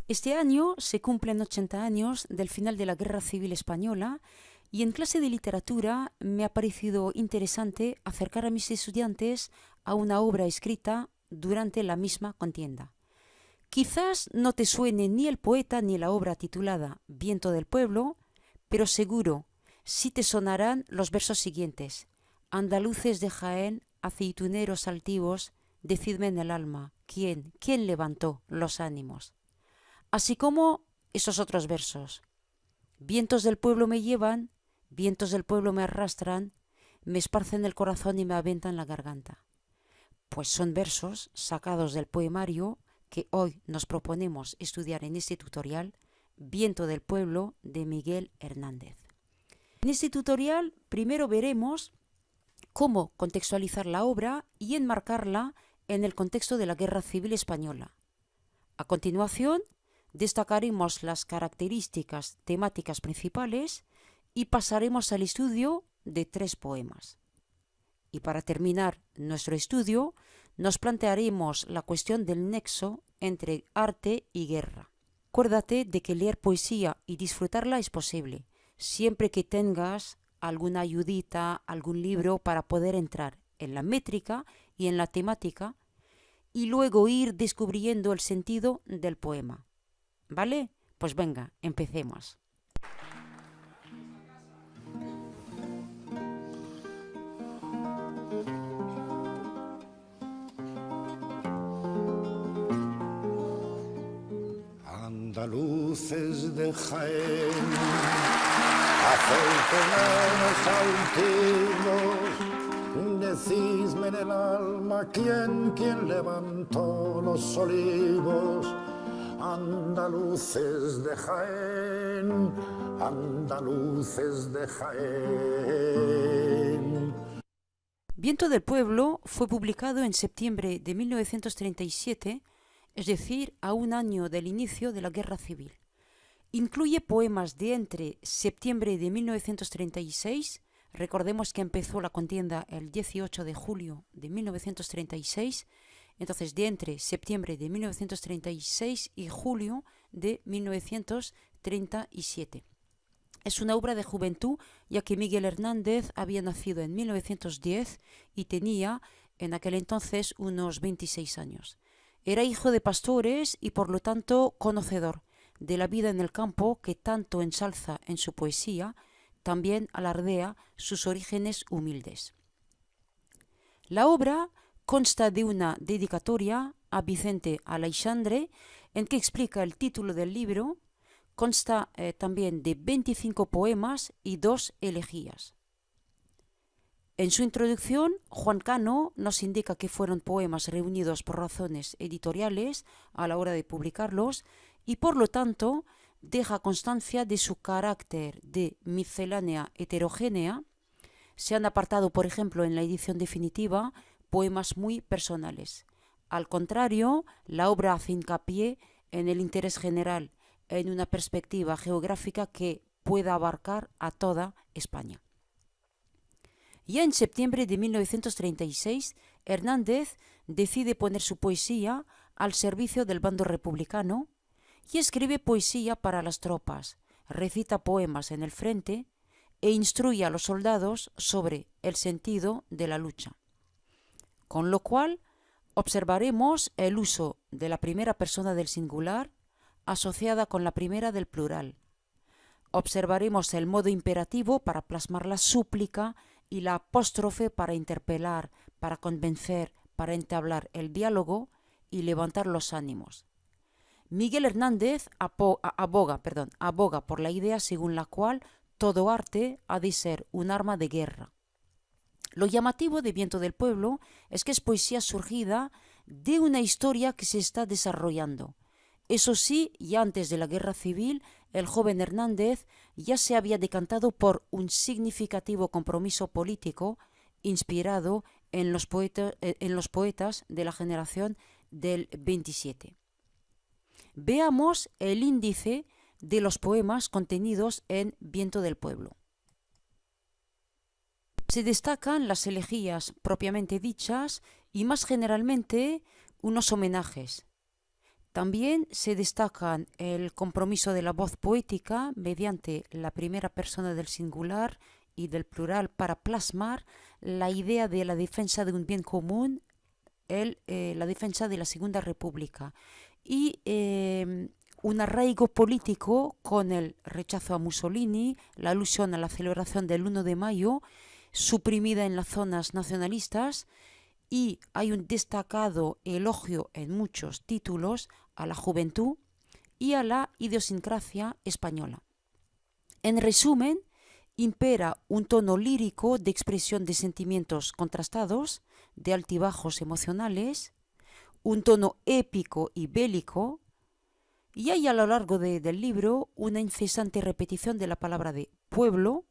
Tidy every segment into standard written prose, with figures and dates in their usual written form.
Este año se cumplen 80 años del final de la Guerra Civil Española y en clase de literatura me ha parecido interesante acercar a mis estudiantes a una obra escrita durante la misma contienda. Quizás no te suene ni el poeta ni la obra titulada Viento del Pueblo, pero seguro sí te sonarán los versos siguientes. Andaluces de Jaén, aceituneros altivos, decidme en el alma, ¿quién levantó los ánimos? Así como esos otros versos. Vientos del pueblo me llevan, vientos del pueblo me arrastran, me esparcen el corazón y me aventan la garganta. Pues son versos sacados del poemario que hoy nos proponemos estudiar en este tutorial, Viento del Pueblo, de Miguel Hernández. En este tutorial primero veremos cómo contextualizar la obra y enmarcarla en el contexto de la Guerra Civil Española. A continuación, destacaremos las características temáticas principales y pasaremos al estudio de 3 poemas. Y para terminar nuestro estudio, nos plantearemos la cuestión del nexo entre arte y guerra. Acuérdate de que leer poesía y disfrutarla es posible, siempre que tengas alguna ayudita, algún libro para poder entrar en la métrica y en la temática y luego ir descubriendo el sentido del poema. ¿Vale? Pues venga, empecemos. Andaluces de Jaén, aceituneros altivos, decidme en el alma quién levantó los olivos. Andaluces de Jaén, andaluces de Jaén. Viento del Pueblo fue publicado en septiembre de 1937, es decir, a un año del inicio de la Guerra Civil. Incluye poemas de entre septiembre de 1936, recordemos que empezó la contienda el 18 de julio de 1936, entonces de entre septiembre de 1936 y julio de 1937. Es una obra de juventud, ya que Miguel Hernández había nacido en 1910 y tenía en aquel entonces unos 26 años. Era hijo de pastores y por lo tanto conocedor de la vida en el campo que tanto ensalza en su poesía, también alardea sus orígenes humildes. La obra consta de una dedicatoria a Vicente Aleixandre, en que explica el título del libro. Consta también de 25 poemas y 2 elegías. En su introducción, Juan Cano nos indica que fueron poemas reunidos por razones editoriales a la hora de publicarlos y por lo tanto deja constancia de su carácter de miscelánea heterogénea. Se han apartado, por ejemplo, en la edición definitiva, poemas muy personales. Al contrario, la obra hace hincapié en el interés general, en una perspectiva geográfica que pueda abarcar a toda España. Ya en septiembre de 1936, Hernández decide poner su poesía al servicio del bando republicano y escribe poesía para las tropas, recita poemas en el frente e instruye a los soldados sobre el sentido de la lucha. Con lo cual, observaremos el uso de la primera persona del singular asociada con la primera del plural. Observaremos el modo imperativo para plasmar la súplica y la apóstrofe para interpelar, para convencer, para entablar el diálogo y levantar los ánimos. Miguel Hernández aboga por la idea según la cual todo arte ha de ser un arma de guerra. Lo llamativo de Viento del Pueblo es que es poesía surgida de una historia que se está desarrollando. Eso sí, ya antes de la Guerra Civil, el joven Hernández ya se había decantado por un significativo compromiso político inspirado en los poetas de la generación del 27. Veamos el índice de los poemas contenidos en Viento del Pueblo. Se destacan las elegías propiamente dichas y más generalmente unos homenajes. También se destacan el compromiso de la voz poética mediante la primera persona del singular y del plural para plasmar la idea de la defensa de un bien común, la defensa de la Segunda República, y un arraigo político con el rechazo a Mussolini, la alusión a la celebración del 1 de mayo, suprimida en las zonas nacionalistas, y hay un destacado elogio en muchos títulos a la juventud y a la idiosincrasia española. En resumen, impera un tono lírico de expresión de sentimientos contrastados, de altibajos emocionales, un tono épico y bélico, y hay a lo largo del libro una incesante repetición de la palabra de pueblo,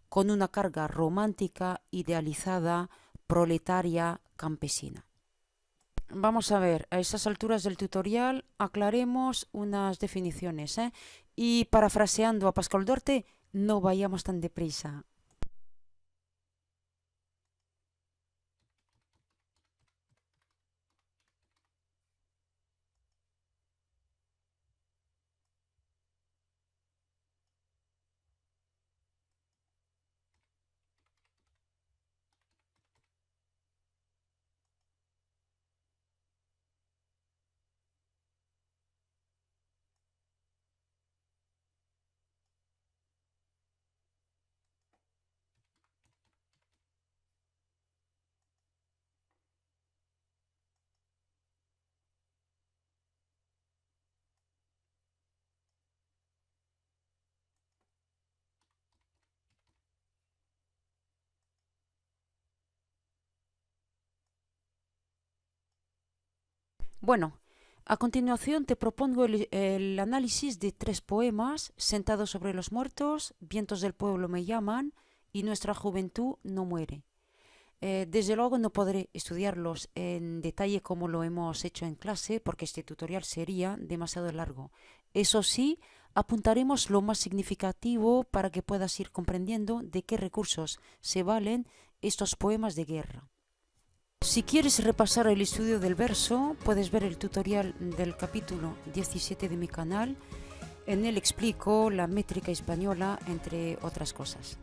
con una carga romántica, idealizada, proletaria, campesina. Vamos a ver, a estas alturas del tutorial aclaremos unas definiciones, y parafraseando a Pascual Duarte, no vayamos tan deprisa. Bueno, a continuación te propongo el análisis de 3 poemas: Sentado sobre los muertos, Vientos del pueblo me llaman y Nuestra juventud no muere. Desde luego no podré estudiarlos en detalle como lo hemos hecho en clase, porque este tutorial sería demasiado largo. Eso sí, apuntaremos lo más significativo para que puedas ir comprendiendo de qué recursos se valen estos poemas de guerra. Si quieres repasar el estudio del verso, puedes ver el tutorial del capítulo 17 de mi canal. En él explico la métrica española, entre otras cosas.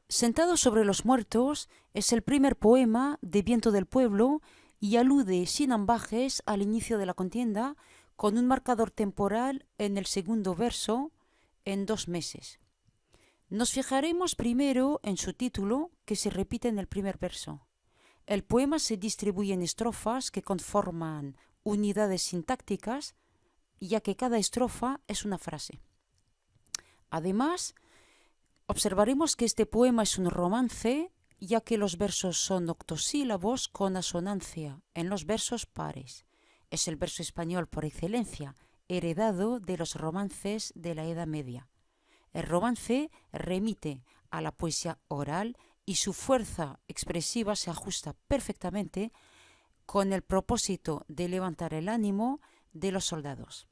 Sentado sobre los muertos es el primer poema de Viento del Pueblo y alude sin ambajes al inicio de la contienda, con un marcador temporal en el segundo verso en 2 meses. Nos fijaremos primero en su título, que se repite en el primer verso. El poema se distribuye en estrofas que conforman unidades sintácticas, ya que cada estrofa es una frase. Además, observaremos que este poema es un romance, ya que los versos son octosílabos con asonancia en los versos pares. Es el verso español por excelencia, heredado de los romances de la Edad Media. El romance remite a la poesía oral y su fuerza expresiva se ajusta perfectamente con el propósito de levantar el ánimo de los soldados.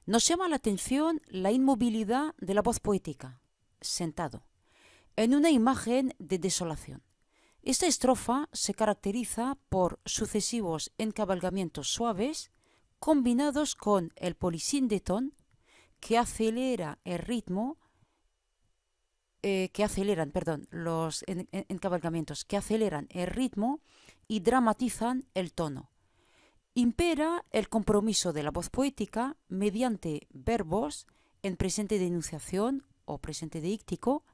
Nos llama la atención la inmovilidad de la voz poética, sentado, en una imagen de desolación. Esta estrofa se caracteriza por sucesivos encabalgamientos suaves combinados con el polisíndeton, que acelera el ritmo, los encabalgamientos que aceleran el ritmo y dramatizan el tono. Impera el compromiso de la voz poética mediante verbos en presente de enunciación o presente deíctico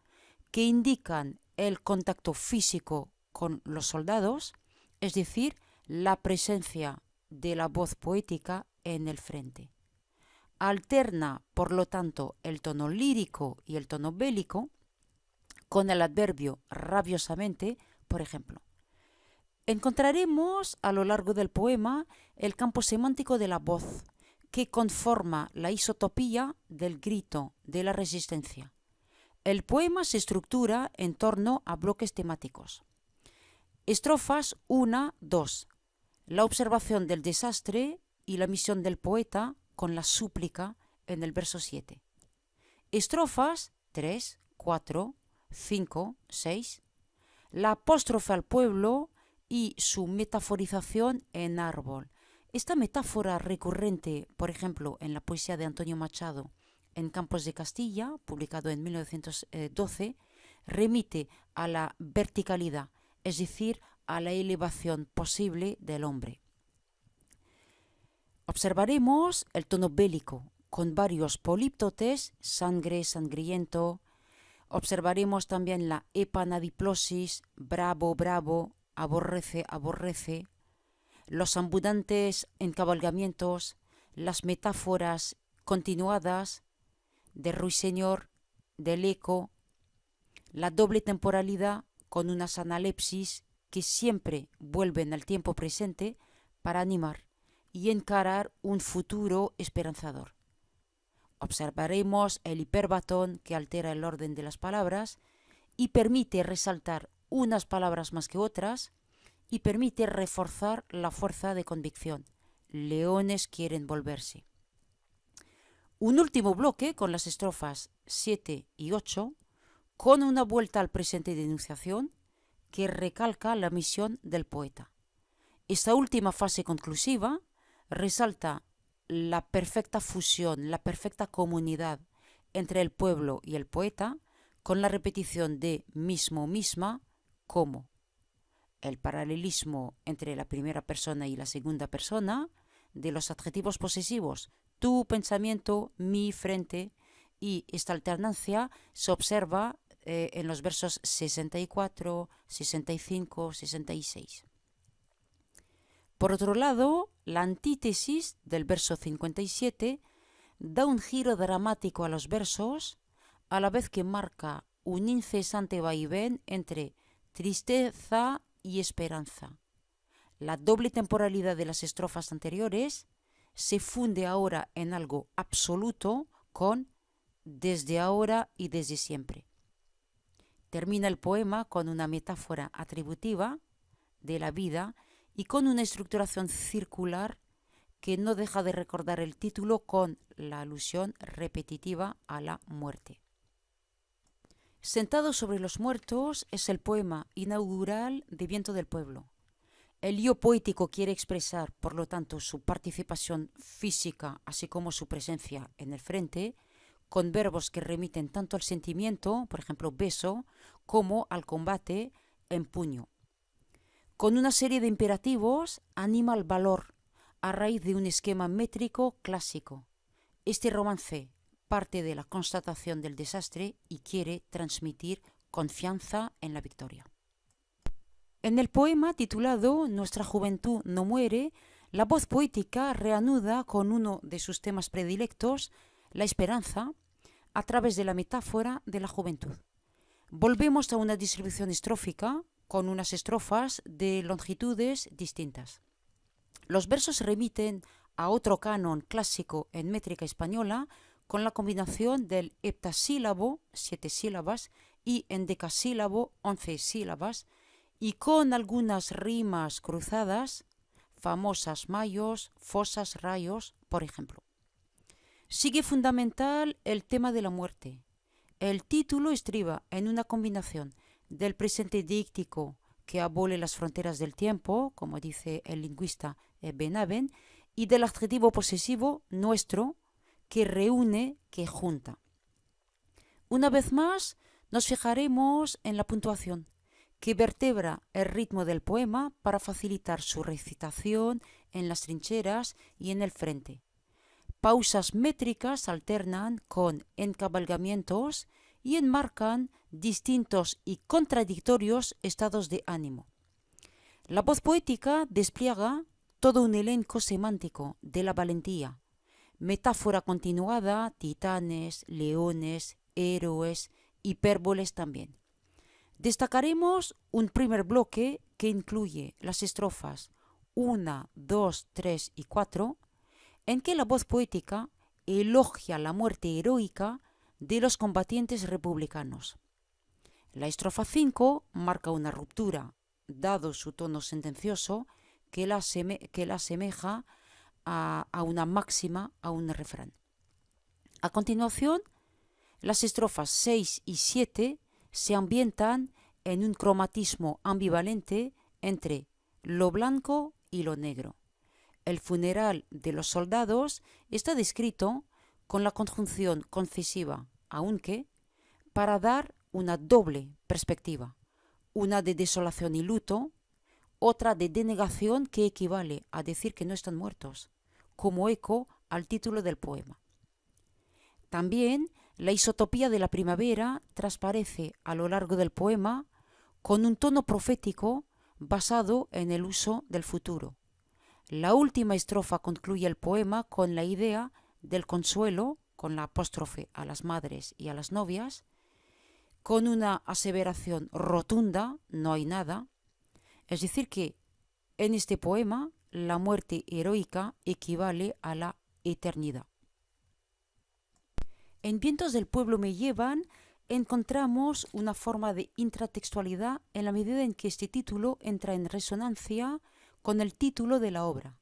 que indican el contacto físico con los soldados, es decir, la presencia de la voz poética en el frente. Alterna, por lo tanto, el tono lírico y el tono bélico con el adverbio rabiosamente, por ejemplo. Encontraremos a lo largo del poema el campo semántico de la voz, que conforma la isotopía del grito de la resistencia. El poema se estructura en torno a bloques temáticos. Estrofas 1, 2. La observación del desastre y la misión del poeta con la súplica en el verso 7. Estrofas 3, 4, 5, 6. La apóstrofe al pueblo y su metaforización en árbol. Esta metáfora recurrente, por ejemplo, en la poesía de Antonio Machado, en Campos de Castilla, publicado en 1912, remite a la verticalidad, es decir, a la elevación posible del hombre. Observaremos el tono bélico, con varios políptotes, sangre, sangriento. Observaremos también la epanadiplosis, bravo, bravo, aborrece, aborrece, los abundantes encabalgamientos, las metáforas continuadas de ruiseñor, del eco, la doble temporalidad con unas analepsis que siempre vuelven al tiempo presente para animar y encarar un futuro esperanzador. Observaremos el hiperbatón que altera el orden de las palabras y permite resaltar unas palabras más que otras y permite reforzar la fuerza de convicción. Leones quieren volverse. Un último bloque con las estrofas 7 y 8, con una vuelta al presente de enunciación que recalca la misión del poeta. Esta última fase conclusiva resalta la perfecta fusión, la perfecta comunidad entre el pueblo y el poeta, con la repetición de mismo, misma, como. El paralelismo entre la primera persona y la segunda persona, de los adjetivos posesivos, tu pensamiento, mi frente, y esta alternancia se observa en los versos 64, 65, 66. Por otro lado, la antítesis del verso 57 da un giro dramático a los versos, a la vez que marca un incesante vaivén entre tristeza y esperanza. La doble temporalidad de las estrofas anteriores se funde ahora en algo absoluto con desde ahora y desde siempre. Termina el poema con una metáfora atributiva de la vida y con una estructuración circular que no deja de recordar el título con la alusión repetitiva a la muerte. Sentado sobre los muertos es el poema inaugural de Viento del Pueblo. El yo poético quiere expresar, por lo tanto, su participación física, así como su presencia en el frente, con verbos que remiten tanto al sentimiento, por ejemplo, beso, como al combate, empuño. Con una serie de imperativos, anima al valor, a raíz de un esquema métrico clásico. Este romance parte de la constatación del desastre y quiere transmitir confianza en la victoria. En el poema titulado Nuestra juventud no muere, la voz poética reanuda con uno de sus temas predilectos, la esperanza, a través de la metáfora de la juventud. Volvemos a una distribución estrófica con unas estrofas de longitudes distintas. Los versos remiten a otro canon clásico en métrica española con la combinación del heptasílabo, 7 sílabas, y endecasílabo, 11 sílabas, y con algunas rimas cruzadas, famosas mayos, fosas rayos, por ejemplo. Sigue fundamental el tema de la muerte. El título estriba en una combinación del presente díctico que abole las fronteras del tiempo, como dice el lingüista Benaven, y del adjetivo posesivo nuestro, que reúne, que junta. Una vez más, nos fijaremos en la puntuación, que vertebra el ritmo del poema para facilitar su recitación en las trincheras y en el frente. Pausas métricas alternan con encabalgamientos y enmarcan distintos y contradictorios estados de ánimo. La voz poética despliega todo un elenco semántico de la valentía, metáfora continuada, titanes, leones, héroes, hipérboles también. Destacaremos un primer bloque que incluye las estrofas 1, 2, 3 y 4, en que la voz poética elogia la muerte heroica de los combatientes republicanos. La estrofa 5 marca una ruptura, dado su tono sentencioso, que la asemeja a una máxima, a un refrán. A continuación, las estrofas 6 y 7 se ambientan en un cromatismo ambivalente entre lo blanco y lo negro. El funeral de los soldados está descrito con la conjunción concesiva aunque para dar una doble perspectiva, una de desolación y luto, otra de denegación que equivale a decir que no están muertos, como eco al título del poema. También la isotopía de la primavera transparece a lo largo del poema con un tono profético basado en el uso del futuro. La última estrofa concluye el poema con la idea del consuelo, con la apóstrofe a las madres y a las novias, con una aseveración rotunda, no hay nada. Es decir que en este poema la muerte heroica equivale a la eternidad. En Vientos del pueblo me llevan encontramos una forma de intratextualidad en la medida en que este título entra en resonancia con el título de la obra.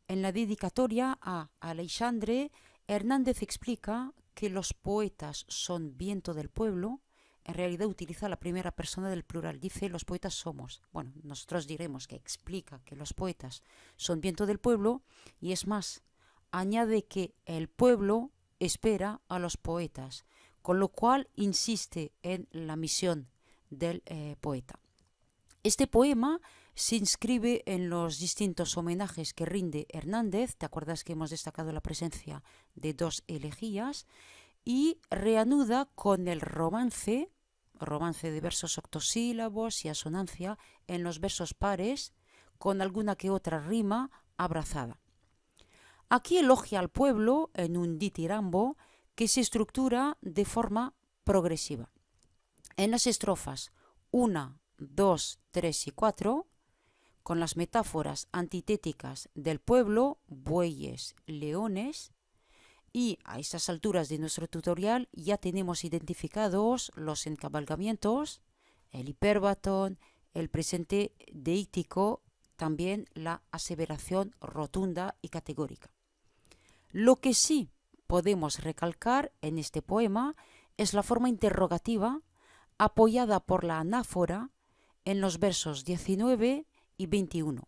En la dedicatoria a Aleixandre, Hernández explica que los poetas son viento del pueblo. En realidad utiliza la primera persona del plural, dice los poetas somos. Bueno, nosotros diremos que explica que los poetas son viento del pueblo y es más, añade que el pueblo espera a los poetas, con lo cual insiste en la misión del poeta. Este poema se inscribe en los distintos homenajes que rinde Hernández. ¿Te acuerdas que hemos destacado la presencia de dos elegías? Y reanuda con el romance de versos octosílabos y asonancia en los versos pares, con alguna que otra rima abrazada. Aquí elogia al pueblo en un ditirambo que se estructura de forma progresiva. En las estrofas 1, 2, 3 y 4, con las metáforas antitéticas del pueblo, bueyes, leones, y a estas alturas de nuestro tutorial ya tenemos identificados los encabalgamientos, el hipérbaton, el presente deíctico, también la aseveración rotunda y categórica. Lo que sí podemos recalcar en este poema es la forma interrogativa apoyada por la anáfora en los versos 19 y 21.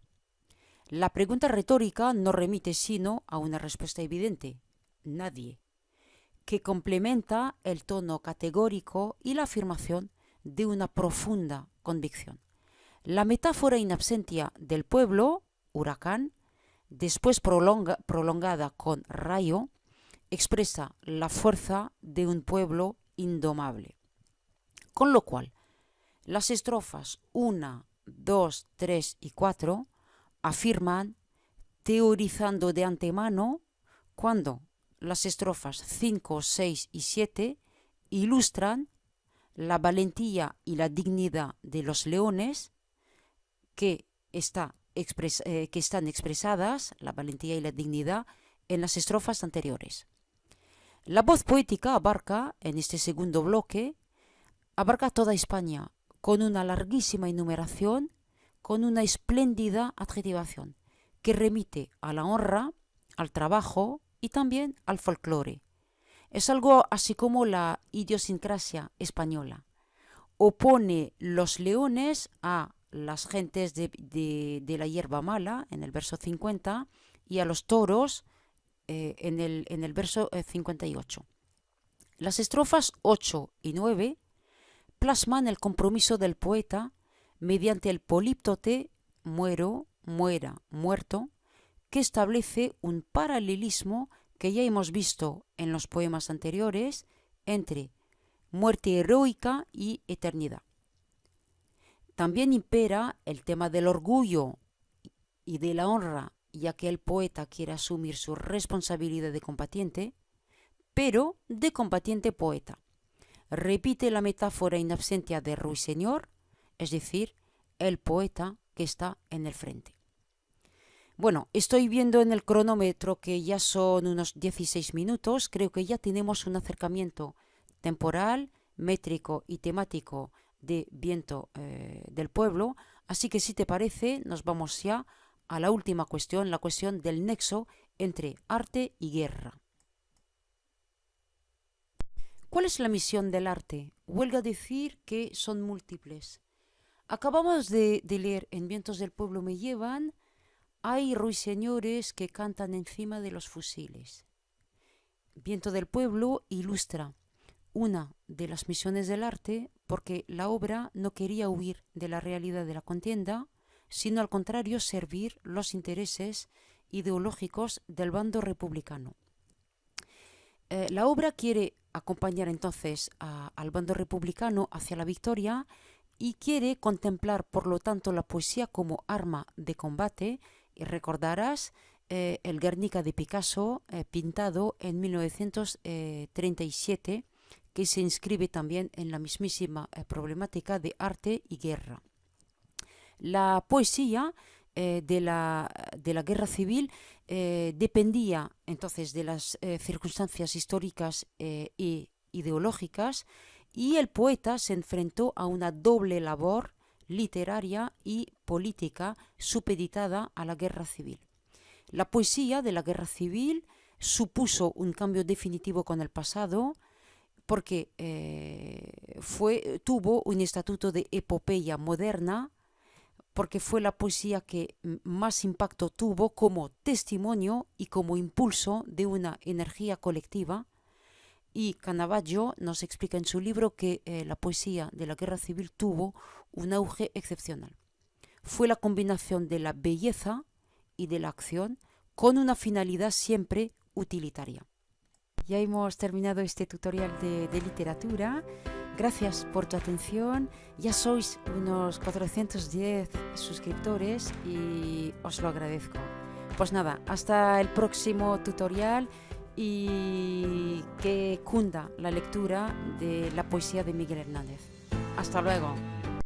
La pregunta retórica no remite sino a una respuesta evidente, nadie, que complementa el tono categórico y la afirmación de una profunda convicción. La metáfora in absentia del pueblo, huracán, después prolongada con rayo, expresa la fuerza de un pueblo indomable. Con lo cual, las estrofas 1, 2, 3 y 4 afirman, teorizando de antemano, cuando las estrofas 5, 6 y 7 ilustran la valentía y la dignidad de los leones que están expresadas, la valentía y la dignidad, en las estrofas anteriores. La voz poética abarca, en este segundo bloque, abarca toda España, con una larguísima enumeración, con una espléndida adjetivación, que remite a la honra, al trabajo y también al folclore. Es algo así como la idiosincrasia española. Opone los leones a las gentes de la hierba mala, en el verso 50, y a los toros, en el verso 58. Las estrofas 8 y 9 plasman el compromiso del poeta mediante el políptote muero, muera, muerto, que establece un paralelismo que ya hemos visto en los poemas anteriores entre muerte heroica y eternidad. También impera el tema del orgullo y de la honra, ya que el poeta quiere asumir su responsabilidad de combatiente, pero de combatiente poeta. Repite la metáfora in absentia de ruiseñor, es decir, el poeta que está en el frente. Bueno, estoy viendo en el cronómetro que ya son unos 16 minutos, creo que ya tenemos un acercamiento temporal, métrico y temático de Viento del Pueblo, así que si te parece nos vamos ya a la última cuestión, la cuestión del nexo entre arte y guerra. ¿Cuál es la misión del arte? Huelga decir que son múltiples. Acabamos de leer En vientos del pueblo me llevan. Hay ruiseñores que cantan encima de los fusiles. Viento del pueblo ilustra una de las misiones del arte porque la obra no quería huir de la realidad de la contienda, sino al contrario servir los intereses ideológicos del bando republicano. La obra quiere acompañar entonces al bando republicano hacia la victoria y quiere contemplar, por lo tanto, la poesía como arma de combate. Y recordarás el Guernica de Picasso, pintado en 1937, que se inscribe también en la mismísima problemática de arte y guerra. La poesía de la guerra civil dependía entonces de las circunstancias históricas e ideológicas, y el poeta se enfrentó a una doble labor literaria y política supeditada a la guerra civil. La poesía de la guerra civil supuso un cambio definitivo con el pasado, porque tuvo un estatuto de epopeya moderna, porque fue la poesía que más impacto tuvo como testimonio y como impulso de una energía colectiva. Y Canavaggio nos explica en su libro que la poesía de la guerra civil tuvo un auge excepcional. Fue la combinación de la belleza y de la acción con una finalidad siempre utilitaria. Ya hemos terminado este tutorial de literatura. Gracias por tu atención. Ya sois unos 410 suscriptores y os lo agradezco. Pues nada, hasta el próximo tutorial y que cunda la lectura de la poesía de Miguel Hernández. Hasta luego.